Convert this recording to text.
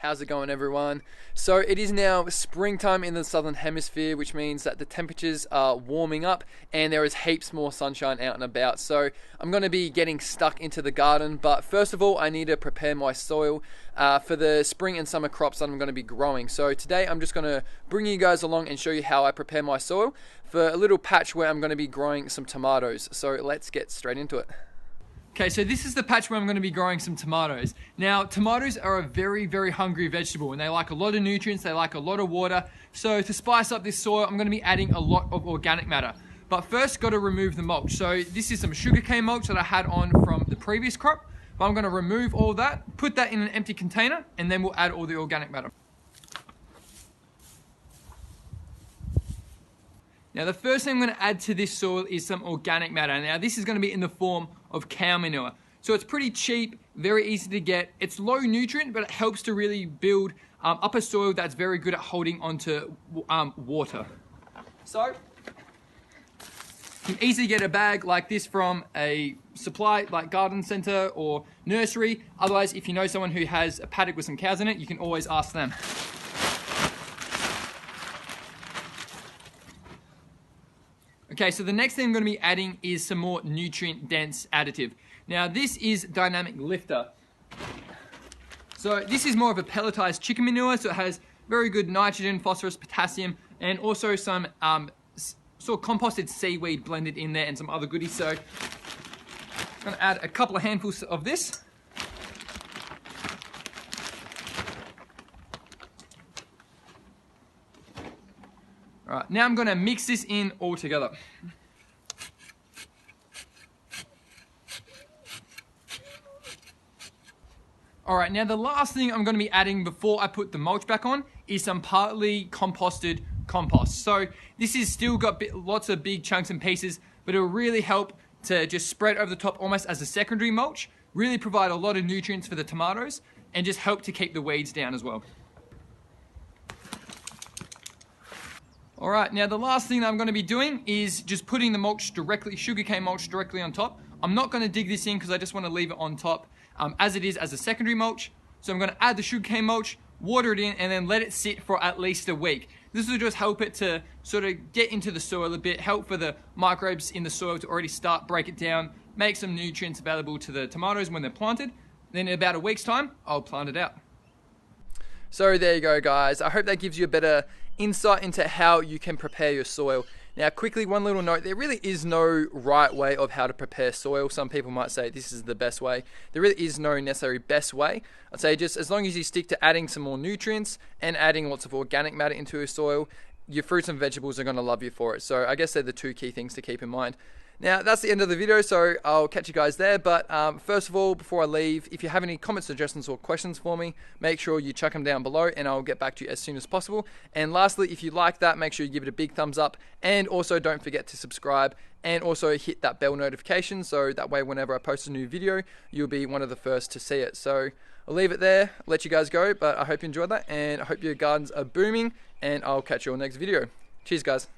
How's it going, everyone? So it is now springtime in the southern hemisphere, which means that the temperatures are warming up and there is heaps more sunshine out and about. So I'm going to be getting stuck into the garden, but first of all I need to prepare my soil for the spring and summer crops that I'm going to be growing. So today I'm just going to bring you guys along and show you how I prepare my soil for a little patch where I'm going to be growing some tomatoes. So let's get straight into it. Okay, so this is the patch where I'm going to be growing some tomatoes. Now, tomatoes are a very, very hungry vegetable and they like a lot of nutrients, they like a lot of water. So to spice up this soil, I'm going to be adding a lot of organic matter. But first, got to remove the mulch. So this is some sugarcane mulch that I had on from the previous crop. But I'm going to remove all that, put that in an empty container, and then we'll add all the organic matter. Now the first thing I'm going to add to this soil is some organic matter. Now this is going to be in the form of cow manure. So it's pretty cheap, very easy to get. It's low nutrient, but it helps to really build up a soil that's very good at holding onto water. So you can easily get a bag like this from a supply like garden center or nursery. Otherwise, if you know someone who has a paddock with some cows in it, you can always ask them. Okay, so the next thing I'm going to be adding is some more nutrient-dense additive. Now, this is dynamic lifter. So this is more of a pelletized chicken manure, so it has very good nitrogen, phosphorus, potassium, and also some sort of composted seaweed blended in there and some other goodies. So I'm going to add a couple of handfuls of this. All right, now I'm going to mix this in all together. All right, now the last thing I'm going to be adding before I put the mulch back on is some partly composted compost. So this is still got lots of big chunks and pieces, but it will really help to just spread over the top almost as a secondary mulch, really provide a lot of nutrients for the tomatoes, and just help to keep the weeds down as well. All right, now the last thing that I'm going to be doing is just putting the mulch directly, sugarcane mulch directly on top. I'm not going to dig this in because I just want to leave it on top as it is as a secondary mulch. So I'm going to add the sugarcane mulch, water it in, and then let it sit for at least a week. This will just help it to sort of get into the soil a bit, help for the microbes in the soil to already break it down, make some nutrients available to the tomatoes when they're planted. Then in about a week's time, I'll plant it out. So there you go, guys. I hope that gives you a better insight into how you can prepare your soil. Now quickly, one little note, there really is no right way of how to prepare soil. Some people might say this is the best way. There really is no necessary best way. I'd say just as long as you stick to adding some more nutrients and adding lots of organic matter into your soil, your fruits and vegetables are going to love you for it. So I guess they're the two key things to keep in mind. Now, that's the end of the video, so I'll catch you guys there. But first of all, before I leave, if you have any comments, suggestions, or questions for me, make sure you chuck them down below and I'll get back to you as soon as possible. And lastly, if you like that, make sure you give it a big thumbs up. And also, don't forget to subscribe and also hit that bell notification so that way whenever I post a new video, you'll be one of the first to see it. So I'll leave it there, let you guys go, but I hope you enjoyed that and I hope your gardens are booming and I'll catch you on the next video. Cheers, guys.